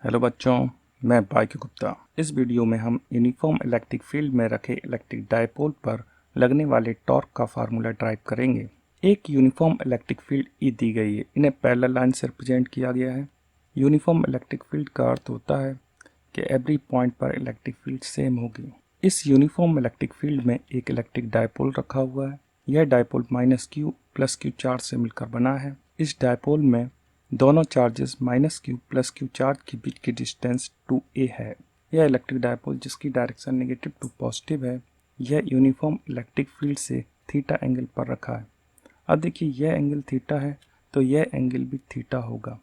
Hello बच्चों, मैं भाग्य गुप्ता। इस वीडियो में हम यूनिफॉर्म इलेक्ट्रिक फील्ड में रखे इलेक्ट्रिक डायपोल पर लगने वाले टॉर्क का फार्मूला ड्राइव करेंगे। एक यूनिफॉर्म इलेक्ट्रिक फील्ड ई दी गई है, इन्हें पैरेलल लाइन से रिप्रेजेंट किया गया है। यूनिफॉर्म इलेक्ट्रिक फील्ड का अर्थ होता है कि एवरी पॉइंट पर इलेक्ट्रिक फील्ड सेम होगी। इस यूनिफॉर्म इलेक्ट्रिक फील्ड में एक इलेक्ट्रिक डायपोल रखा हुआ है। यह डायपोल -q + q चार्ज से मिलकर बना है। इस डायपोल में दोनों चार्जेस -q + q चार्ज के बीच की डिस्टेंस 2a है। यह इलेक्ट्रिक डायपोल जिसकी डायरेक्शन नेगेटिव टू पॉजिटिव है, यह यूनिफॉर्म इलेक्ट्रिक फील्ड से थीटा एंगल पर रखा है। अब देखिए, यह एंगल थीटा है तो यह एंगल भी थीटा होगा।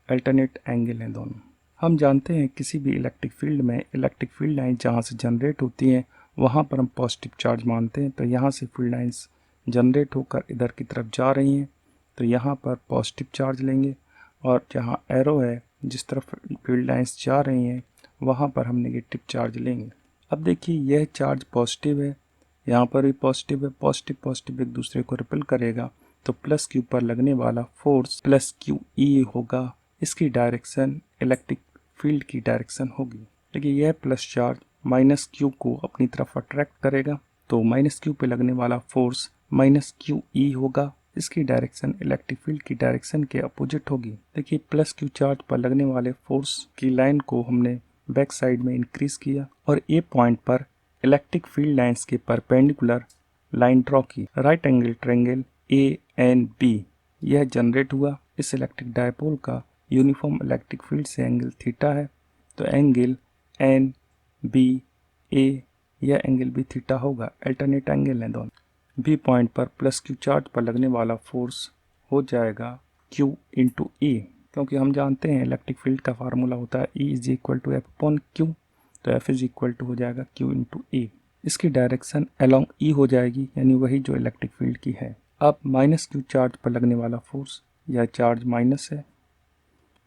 अल्टरनेट एंगल हैं दोनों। हम जानते हैं किसी भी इलेक्ट्रिक फील्ड में इलेक्ट्रिक फील्ड लाइन जहाँ से जनरेट होती हैं वहाँ पर हम पॉजिटिव चार्ज मानते हैं। तो यहाँ से फील्ड लाइंस जनरेट होकर इधर की तरफ जा रही हैं तो यहाँ पर पॉजिटिव चार्ज लेंगे, और जहाँ एरो है जिस तरफ फील्ड लाइंस जा रही हैं वहाँ पर हम नेगेटिव चार्ज लेंगे। अब देखिए, यह चार्ज पॉजिटिव है, यहाँ पर भी पॉजिटिव है। पॉजिटिव पॉजिटिव एक दूसरे को रिपेल करेगा तो +q पर लगने वाला फोर्स +qE होगा। इसकी डायरेक्शन इलेक्ट्रिक फील्ड की डायरेक्शन होगी। देखिए, यह प्लस चार्ज -q को अपनी तरफ अट्रैक्ट करेगा तो -q पे लगने वाला फोर्स -qE होगा। इसकी डायरेक्शन इलेक्ट्रिक फील्ड की डायरेक्शन के अपोजिट होगी। देखिए, +q चार्ज पर लगने वाले फोर्स की लाइन को हमने बैक साइड में इंक्रीज किया और ए पॉइंट पर इलेक्ट्रिक फील्ड लाइंस के परपेंडिकुलर लाइन ड्रॉ की। राइट एंगल ट्रायंगल ANB यह जनरेट हुआ। इस इलेक्ट्रिक डायपोल का यूनिफॉर्म इलेक्ट्रिक फील्ड से एंगल थीटा है तो एंगल NBA यह एंगल भी थीटा होगा। अल्टरनेट एंगल हैं दोनों। बी पॉइंट पर +q चार्ज पर लगने वाला फोर्स हो जाएगा Q × E, क्योंकि हम जानते हैं इलेक्ट्रिक फील्ड का फार्मूला होता है E = F/Q, तो F = हो जाएगा Q × E। इसकी डायरेक्शन अलोंग E हो जाएगी, यानी वही जो इलेक्ट्रिक फील्ड की है। अब -q चार्ज पर लगने वाला फोर्स, यह चार्ज माइनस है,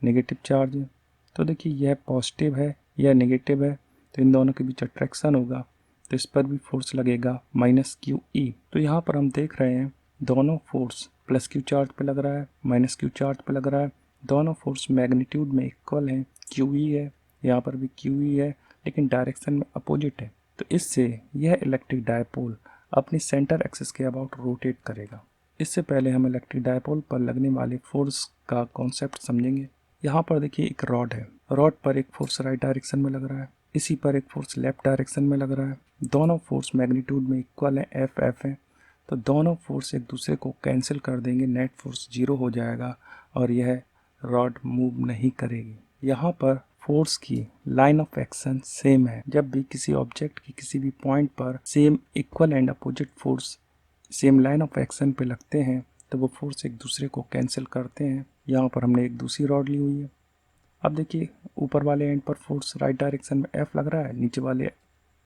नेगेटिव चार्ज है। तो देखिए, यह पॉजिटिव है, यह नेगेटिव है, तो इन दोनों के बीच अट्रैक्शन होगा तो इस पर भी फोर्स लगेगा -qE। तो यहाँ पर हम देख रहे हैं दोनों फोर्स +q चार्ज पे लग रहा है, -q चार्ज पे लग रहा है। दोनों फोर्स मैग्नीट्यूड में इक्वल हैं, QE है, यहाँ पर भी QE है, लेकिन डायरेक्शन में अपोजिट है। तो इससे यह इलेक्ट्रिक डायपोल अपनी सेंटर एक्सिस के अबाउट रोटेट करेगा। इससे पहले हम इलेक्ट्रिक डायपोल पर लगने वाले फोर्स का कॉन्सेप्ट समझेंगे। यहाँ पर देखिए, एक रॉड है। रॉड पर एक फोर्स राइट डायरेक्शन में लग रहा है, इसी पर एक फोर्स लेफ्ट डायरेक्शन में लग रहा है। दोनों फोर्स मैग्नीट्यूड में इक्वल है, F है। तो दोनों फोर्स एक दूसरे को कैंसिल कर देंगे, नेट फोर्स 0 हो जाएगा और यह रॉड मूव नहीं करेगी। यहाँ पर फोर्स की लाइन ऑफ एक्शन सेम है। जब भी किसी ऑब्जेक्ट की किसी भी पॉइंट पर same equal and opposite force same line of action पे लगते हैं तो वो फोर्स एक दूसरे को कैंसिल करते हैं। यहाँ पर हमने एक दूसरी रॉड ली हुई है। अब देखिए, ऊपर वाले एंड पर फोर्स राइट डायरेक्शन में F लग रहा है, नीचे वाले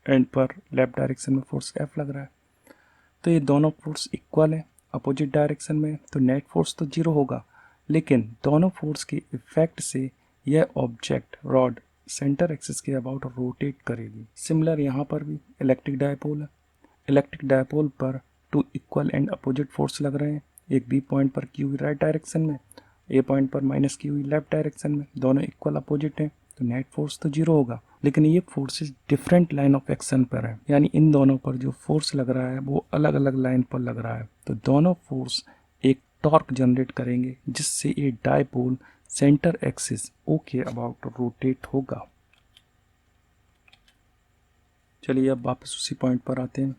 एंड पर लेफ्ट डायरेक्शन में फोर्स F लग रहा है। तो ये दोनों फोर्स इक्वल है अपोजिट डायरेक्शन में, तो नेट फोर्स तो 0 होगा, लेकिन दोनों फोर्स के इफेक्ट से यह ऑब्जेक्ट रॉड सेंटर एक्सिस के अबाउट रोटेट करेगी। सिमिलर यहाँ पर भी इलेक्ट्रिक डायपोल है। इलेक्ट्रिक डायपोल पर 2 इक्वल एंड अपोजिट फोर्स लग रहे हैं। एक बी पॉइंट पर QE राइट डायरेक्शन में, ए पॉइंट पर -QE लेफ्ट डायरेक्शन में, दोनों इक्वल अपोजिट हैं तो नेट फोर्स तो 0 होगा, लेकिन ये forces different line of action पर है, यानी इन दोनों पर जो फोर्स लग रहा है वो अलग अलग लाइन पर लग रहा है। तो दोनों फोर्स एक टॉर्क जनरेट करेंगे जिससे ये डायपोल सेंटर एक्सिस O के अबाउट रोटेट होगा। चलिए अब वापस उसी पॉइंट पर आते हैं।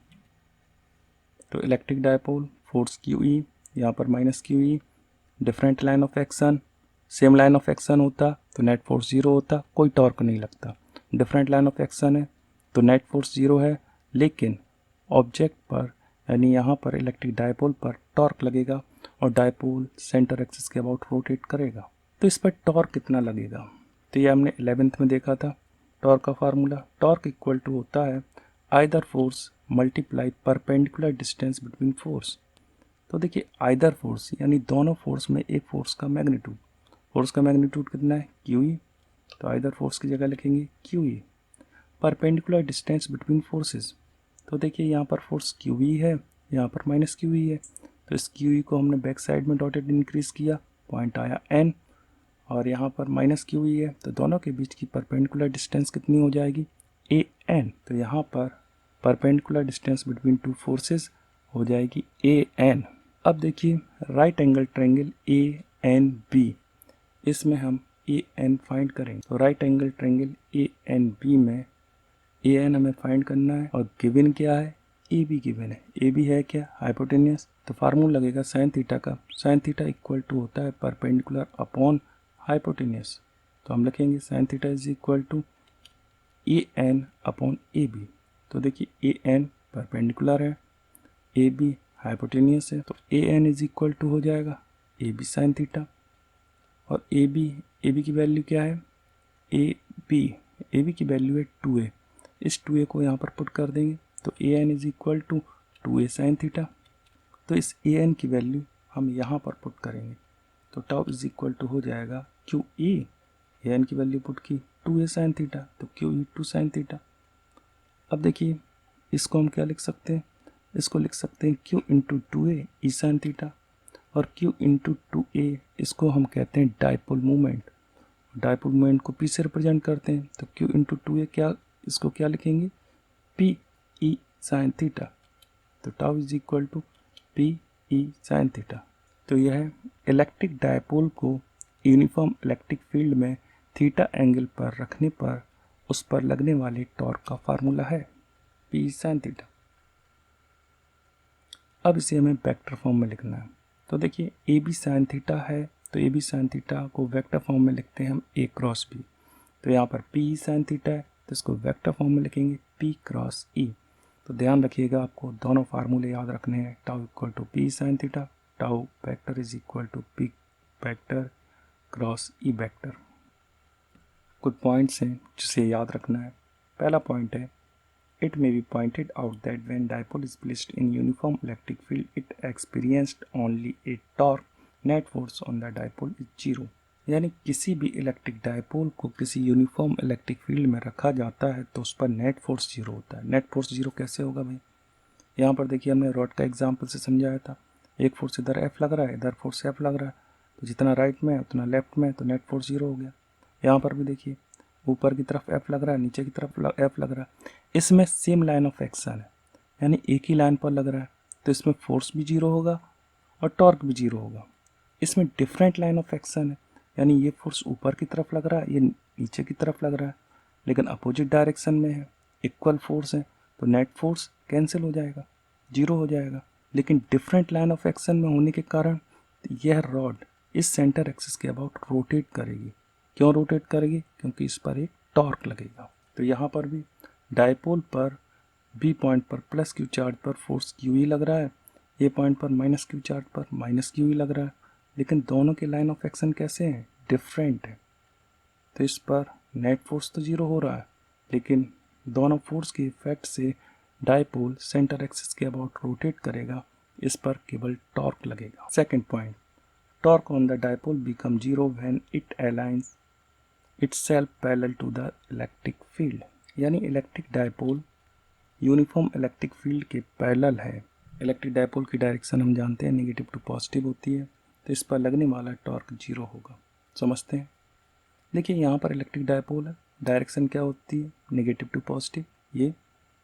तो इलेक्ट्रिक डायपोल फोर्स QE, यहाँ पर -QE, different line of action. Same line of action होता तो नेट फोर्स 0 होता, कोई टॉर्क नहीं लगता। डिफरेंट लाइन ऑफ एक्शन है तो नेट फोर्स 0 है, लेकिन ऑब्जेक्ट पर यानी यहाँ पर इलेक्ट्रिक डायपोल पर टॉर्क लगेगा और डायपोल सेंटर एक्सिस के अबाउट रोटेट करेगा। तो इस पर टॉर्क कितना लगेगा, तो ये हमने 11th में देखा था। टॉर्क का फार्मूला, टॉर्क इक्वल टू होता है either force multiply perpendicular distance between force. तो देखिए, आइदर फोर्स यानी दोनों फोर्स में एक फोर्स का मैग्नीट्यूड। फोर्स का मैग्नीट्यूड कितना है, QE, तो आइदर फोर्स की जगह लिखेंगे QE। Perpendicular distance between forces, तो देखिए यहाँ पर फोर्स QE है, यहाँ पर -QE है, तो इस QE को हमने बैक साइड में डॉटेड इंक्रीज किया, पॉइंट आया N, और यहाँ पर माइनस क्यू ई है, तो दोनों के बीच की परपेंडिकुलर डिस्टेंस कितनी हो जाएगी, ए एन। तो यहाँ पर perpendicular distance between two forces हो जाएगी ए एन। अब देखिए right angle triangle A N B, इसमें हम ए एन फाइंड करेंगे। तो right angle triangle A N B में ए एन हमें फाइंड करना है और गिवन क्या है, ए बी गिवन है। ए बी है क्या, हाइपोटेनियस। तो फार्मूला लगेगा साइन थीटा का, साइन थीटा इक्वल टू होता है परपेंडिकुलर अपॉन हाइपोटेनियस। तो हम लिखेंगे sine theta is equal to A N upon A B. तो देखिए ए एन परपेंडिकुलर है, ए बी हाइपोटेनियस है, तो A N is equal to हो जाएगा ए बी साइन थीटा। और ए बी की वैल्यू क्या है, ए बी की वैल्यू है 2a। इस 2a को यहाँ पर पुट कर देंगे तो A N is equal to 2a sine theta. तो इस ए एन की वैल्यू हम यहाँ पर पुट करेंगे तो टाउ इज इक्वल टू हो जाएगा क्यू ई, ए एन की वैल्यू पुट की 2a साइन थीटा, तो क्यू ई 2 साइन थीटा। अब देखिए इसको हम क्या लिख सकते हैं, इसको लिख सकते हैं क्यू इंटू 2a ई साइन थीटा, और q इंटू 2a इसको हम कहते हैं डाइपोल मूवमेंट। डाइपोल मूवमेंट को p से रिप्रेजेंट करते हैं, तो q इंटू 2a क्या, इसको क्या लिखेंगे, p e साइन थीटा। तो tau is equal to p e sine theta. तो यह इलेक्ट्रिक डाइपोल को यूनिफॉर्म इलेक्ट्रिक फील्ड में थीटा एंगल पर रखने पर उस पर लगने वाले टॉर्क का फार्मूला है p साइन थीटा। अब इसे हमें वेक्टर फॉर्म में लिखना है। तो देखिए ए बी साइन थीटा है, तो ए बी साइन थीटा को वेक्टर फॉर्म में लिखते हैं हम ए क्रॉस बी। तो यहाँ पर पी साइन थीटा है तो इसको वेक्टर फॉर्म में लिखेंगे पी क्रॉस ई। तो ध्यान रखिएगा आपको दोनों फार्मूले याद रखने हैं, tau equal to P sine theta, tau vector is equal to P vector cross E vector. कुछ पॉइंट्स हैं जिसे याद रखना है। पहला पॉइंट है, it may be pointed out that when dipole is placed in uniform electric field, it experienced only a torque. Net force on the dipole is 0। यानी किसी भी इलेक्ट्रिक डायपोल को किसी यूनिफॉर्म इलेक्ट्रिक फील्ड में रखा जाता है तो उस पर नेट फोर्स 0 होता है। नेट फोर्स 0 कैसे होगा भाई, यहाँ पर देखिए हमने रॉड का एग्जाम्पल से समझाया था, एक फोर्स इधर एफ लग रहा है, इधर फोर्स एफ लग रहा है, तो जितना राइट में है उतना लेफ्ट में है, तो नेट फोर्स 0 हो गया। यहाँ पर भी देखिए ऊपर की तरफ एफ लग रहा है, नीचे की तरफ एफ लग रहा है, इसमें सेम लाइन ऑफ एक्शन है, यानी एक ही लाइन पर लग रहा है, तो इसमें फोर्स भी 0 होगा और टॉर्क भी 0 होगा। इसमें डिफरेंट लाइन ऑफ एक्शन है, यानी ये फोर्स ऊपर की तरफ लग रहा है, ये नीचे की तरफ लग रहा है, लेकिन अपोजिट डायरेक्शन में है, इक्वल फोर्स है, तो नेट फोर्स कैंसिल हो जाएगा, 0 हो जाएगा। लेकिन डिफरेंट लाइन ऑफ एक्शन में होने के कारण यह रॉड इस सेंटर एक्सिस के अबाउट रोटेट करेगी। क्यों रोटेट करेगी, क्योंकि इस पर एक टॉर्क लगेगा। तो यहाँ पर भी डायपोल पर बी पॉइंट पर प्लस क्यू चार्ज पर फोर्स क्यू ई लग रहा है, ए पॉइंट पर माइनस क्यू चार्ज पर माइनस क्यू ई लग रहा है, लेकिन दोनों के लाइन ऑफ एक्शन कैसे हैं, डिफरेंट है। तो इस पर नेट फोर्स तो 0 हो रहा है, लेकिन दोनों फोर्स के इफेक्ट से डायपोल सेंटर एक्सिस के अबाउट रोटेट करेगा, इस पर केवल टॉर्क लगेगा। Second point, torque on the dipole become 0 when it aligns itself parallel to the electric field. यानी electric dipole uniform electric field के पैरेलल है। इलेक्ट्रिक डायपोल की डायरेक्शन हम जानते हैं नेगेटिव टू पॉजिटिव होती है, तो इस पर लगने वाला टॉर्क 0 होगा। समझते हैं, देखिए यहाँ पर इलेक्ट्रिक डायपोल है, डायरेक्शन क्या होती है, नेगेटिव टू पॉजिटिव, ये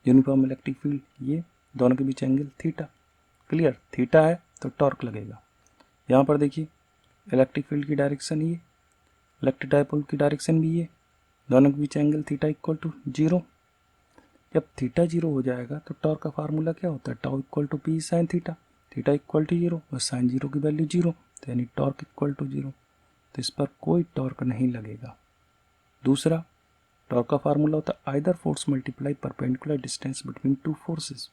यूनिफॉर्म इलेक्ट्रिक फील्ड, ये दोनों के बीच एंगल थीटा। क्लियर, थीटा है तो टॉर्क लगेगा। यहाँ पर देखिए इलेक्ट्रिक फील्ड की डायरेक्शन ये, इलेक्ट्रिक डायपोल की डायरेक्शन भी ये, दोनों के बीच एंगल थीटा इक्वल टू 0। जब थीटा 0 हो जाएगा तो टॉर्क का फार्मूला क्या होता है, tau equal to P sine theta, theta equal to 0 और साइन 0 की वैल्यू 0, तो यानी टॉर्क इक्वल टू 0। तो इस पर कोई टॉर्क नहीं लगेगा। दूसरा, टॉर्क का फार्मूला होता है either force multiply perpendicular distance between two forces.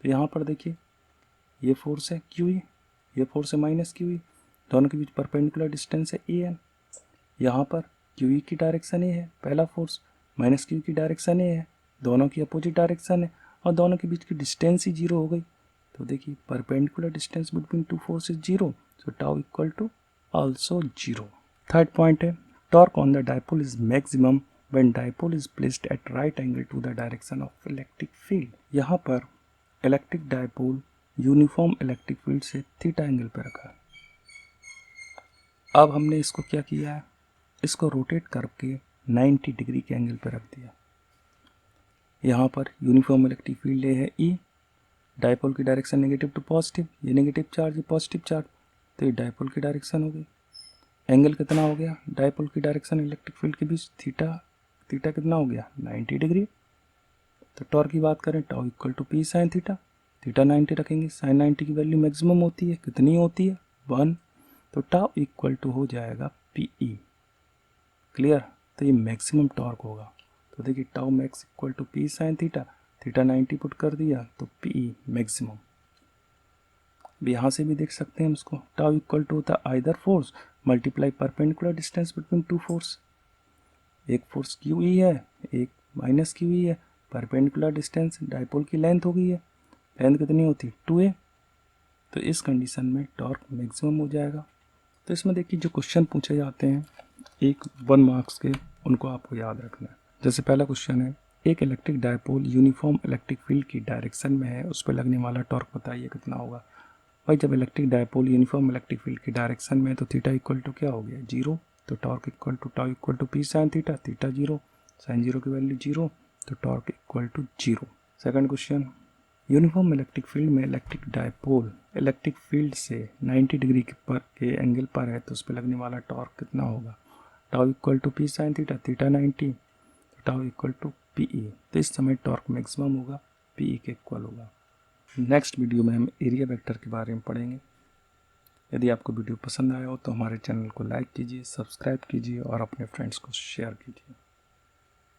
तो यहाँ पर देखिए ये फोर्स है क्यू ई, ये फोर्स है माइनस क्यू ई, दोनों के बीच परपेंडिकुलर डिस्टेंस है ए एन। यहाँ पर क्यू ई की डायरेक्शन ए है पहला फोर्स, माइनस क्यू की डायरेक्शन ए है, दोनों की अपोजिट डायरेक्शन है और दोनों के बीच की डिस्टेंस ही 0 हो गई। तो देखिए perpendicular distance between two force is 0, so tau equal to also 0। Third point है, torque on the dipole is maximum when dipole is placed at right angle to the direction of electric field. यहाँ पर electric dipole uniform electric field से theta angle पर रखा है। अब हमने इसको क्या किया है, इसको रोटेट करके 90 डिग्री के एंगल पर रख दिया। यहाँ पर यूनिफॉर्म इलेक्ट्रिक फील्ड है ई, डायपोल की डायरेक्शन नेगेटिव टू पॉजिटिव, ये नेगेटिव चार्ज ये पॉजिटिव चार्ज, तो ये डायपोल की डायरेक्शन हो गई। एंगल कितना हो गया डायपोल की डायरेक्शन इलेक्ट्रिक फील्ड के बीच, थीटा, थीटा कितना हो गया 90 डिग्री। तो टॉर्क की बात करें tau equal to P sine theta, theta 90 रखेंगे, साइन 90 की वैल्यू मैक्सिमम होती है, कितनी होती है 1, तो टाउ इक्वल टू हो जाएगा पी ई। क्लियर, तो ये मैक्सिमम टॉर्क होगा। तो देखिए tau max equal to P sine theta, theta 90 put कर दिया तो पी ई मैक्सिमम। यहाँ से भी देख सकते हैं हम इसको, टाउ इक्वल टू होता है either force multiply perpendicular distance between two force. एक फोर्स क्यू ई है, एक माइनस क्यू ई है, परपेंडिकुलर डिस्टेंस डायपोल की लेंथ हो गई है, लेंथ कितनी होती है 2a। तो इस कंडीशन में टॉर्क मैक्सिमम हो जाएगा। तो इसमें देखिए जो क्वेश्चन पूछे जाते हैं एक 1 मार्क्स के, उनको आपको याद रखना है। जैसे पहला क्वेश्चन है, एक electric dipole uniform electric field की डायरेक्शन में है, उस पर लगने वाला टॉर्क बताइए कितना होगा। भाई जब electric dipole uniform electric field की डायरेक्शन में है तो थीटा इक्वल टू क्या हो गया 0, तो torque equal to tau equal to P sine theta, theta 0, sine 0 की वैल्यू 0, तो torque equal to 0। Second question, uniform electric field में इलेक्ट्रिक डायपोल इलेक्ट्रिक फील्ड से 90 डिग्री के एंगल पर है, तो उस पर लगने वाला टॉर्क कितना होगा, tau equal to P sine theta, theta 90, तो tau equal to P E. तो इस समय टॉर्क मैक्सिमम होगा, पी ई के इक्वल होगा। नेक्स्ट वीडियो में हम एरिया वेक्टर के बारे में पढ़ेंगे। यदि आपको वीडियो पसंद आया हो तो हमारे चैनल को लाइक कीजिए, सब्सक्राइब कीजिए और अपने फ्रेंड्स को शेयर कीजिए।